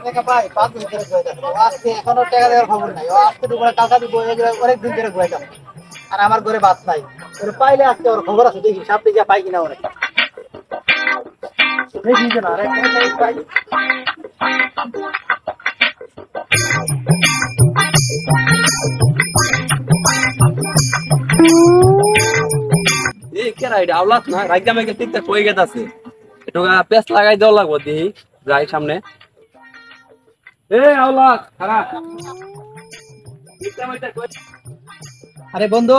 টাকা পাই 5 বছর ধরে আজকে এখনো টাকা দেওয়ার খবর নাই। ও আজকে তো কালকা দিব অনেক দিন ধরে ঘুরাইতাম। আর আমার ঘরে ভাত নাই। ওর পাইলে আজকে ওর খবর আছে, দেখি সামনে যা পাই কিনা ওরে। দেখি যে না আরে পাই। এই কে রাইড আওলাত না রাইগা মেকে ঠিকঠাক হয়ে গেছে। একটু পেস লাগাই দেওয়া লাগবো দিই যাই সামনে। আওলাত খারাপ আরে বন্ধু,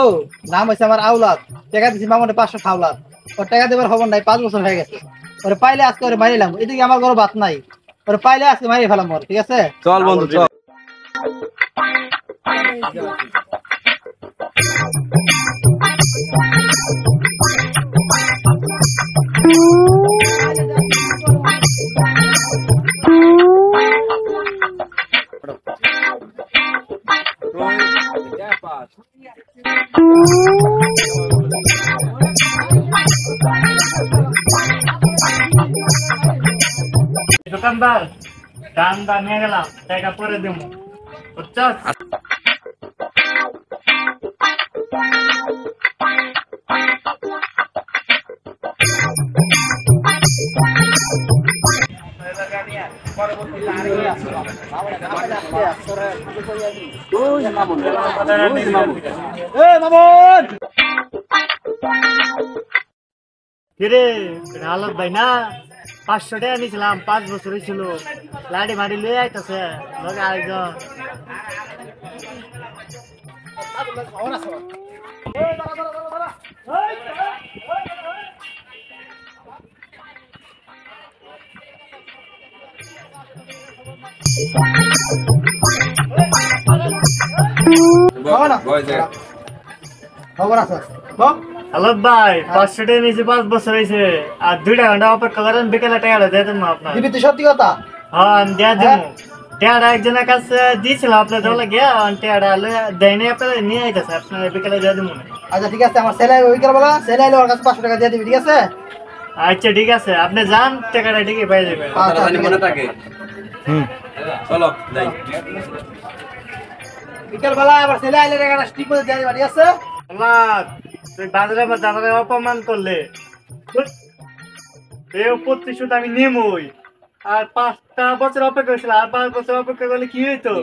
নাম হয়েছে আমার আওলাদ। টাকা দিছি মামনে 500 খাওলাদ। ওর টাকা দেবার খবর নাই, 5 বছর হয়ে গেছে। ওরে পাইলে আজকে ওরে মারিলাম। এদিকে আমার ঘরে ভাত নাই। ওরে পাইলে আজকে মারি ফেলাম ওর, ঠিক আছে? চল বন্ধু চল। দোকানদার দাম দা নিয়ে গেলাম, টাকা পরে দেবো, বুঝছস? কিরে হালত ভাই না 500 টাকা নিয়েছিলাম, 5 বছর হয়েছিল। লাড়ি মারি লয়ে আইতাছে লগে আরেকজন। খবর আছে বল। হালত ভাই 500 টাকা নিয়েছি, 5 বছর হয়েছে। আর 2 ঘন্টা অপেক্ষা করেন, বিকেলে টাকাটা দিয়ে দেবো আপনার। দিবি তুই সত্যি কথা? হ্যাঁ দিয়ে দেবো। টাকাটা একজনের কাছে দিয়েছিলাম আপনার দলে গিয়া, টাকাটা দেয়নি, আপনার নিয়ে আইতেছে, আপনার বিকেলে দিয়ে দেবো। আচ্ছা ঠিক আছে, আমার ছেলে ওই বলা ছেলে আইলে ওর কাছে 500 টাকা দিয়ে দিবি, ঠিক আছে? আচ্ছা ঠিক আছে, আপনি যান, টাকাটা ঠিকই পেয়ে যাবেন। মনে থাকে। চলো যাই। বিকেল বেলা আবার ছেলে আইলে টাকাটা ঠিক করে দিয়ে দিবা, ঠিক আছে? হালত, তুই বাজারে মধ্যে আমাকে অপমান করলে, এই প্রতিশোধ আমি নেবই। আর 5টা বছর অপেক্ষা করেছিল, আর 5 বছর অপেক্ষা করলে কি হইতো?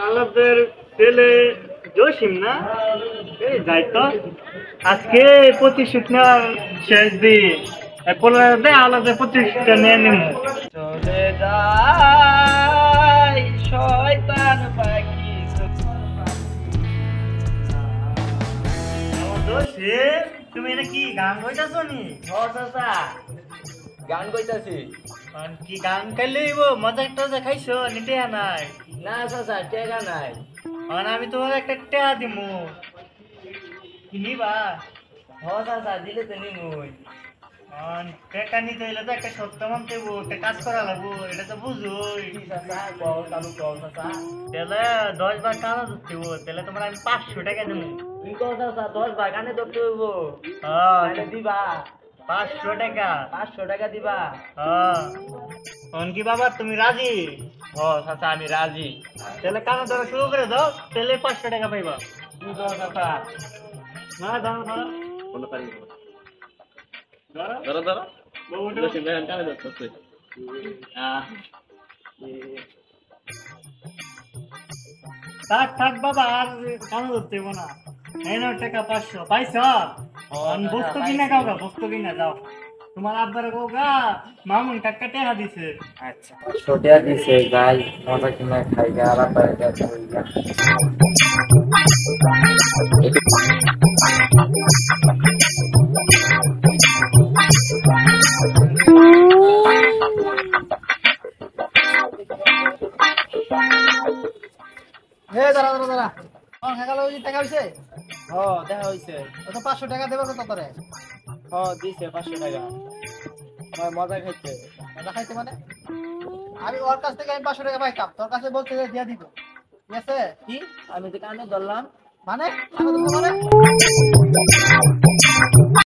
আলাদের ছেলে জসিম না? এই যাই তো, আজকে প্রতিশোধ নেওয়ার শেষ দিন। আলাদা প্রতিশোধটা নিয়ে নিব। চলে যাই শয়তান পাখি। জসিম, তুমি এটা কি গান গাইতেছো নি? গান কইতাছি। কি গান গাইলে মজা টজা খাইছো? নিতে নাই না চাচা টেকা নাই। আমি তোমার একটা টেয়া দিমু, কিনিবা? চাচা দিলে তো নিমুই। টেকা নিতে হইলে তো একটা সত্য মানতে হইব, একটা কাজ করা লাগবো, এটা তো বুঝোই। চালু কর চাচা। তাহলে 10 বার কানা ধরতে হইব, তাহলে তোমার আমি 500 টাকা দেবো। তুই কর চাচা 10 বার কানে ধরতে হইব। দিবা 500 টাকা। 500 টাকা দিবা। কি বাবা তুমি রাজি? চাচা আমি রাজি। তাহলে কানা ধরা শুরু করে দাও, তাহলে 500 টাকা পাইবা। তুই কর চাচা। না দাও ধরো ধরো ধরো। বউটা। কানে ধরতেছে। থাক থাক বাবা, আর কানা ধরতে হইব না। এই নাও টাকা 500 পাইছ। বস্তু কিনা গাও গা, বস্তু কিনা যাও। তোমার আব্বার গো গা মামুন কাকা টাকা দিছে। আচ্ছা ছোটিয়া দিছে গাই মজা কিনা খাই গা আর পারে গা খাই গা। দাঁড়া দাঁড়া দাঁড়া, টাকা হয়েছে? দেখা হইছে। 500 টাকা দেবো তো তোরে। দিছে 500 টাকা। আমার মজা খাইতে। গাঁজা খাইতে মানে আমি ওর কাছ থেকে আমি 500 টাকা পাইতাম, তোর কাছে বলতে যে দিয়ে দিব, ঠিক আছে? কি আমি তো কানে ধরলাম মানে আমি তো মানে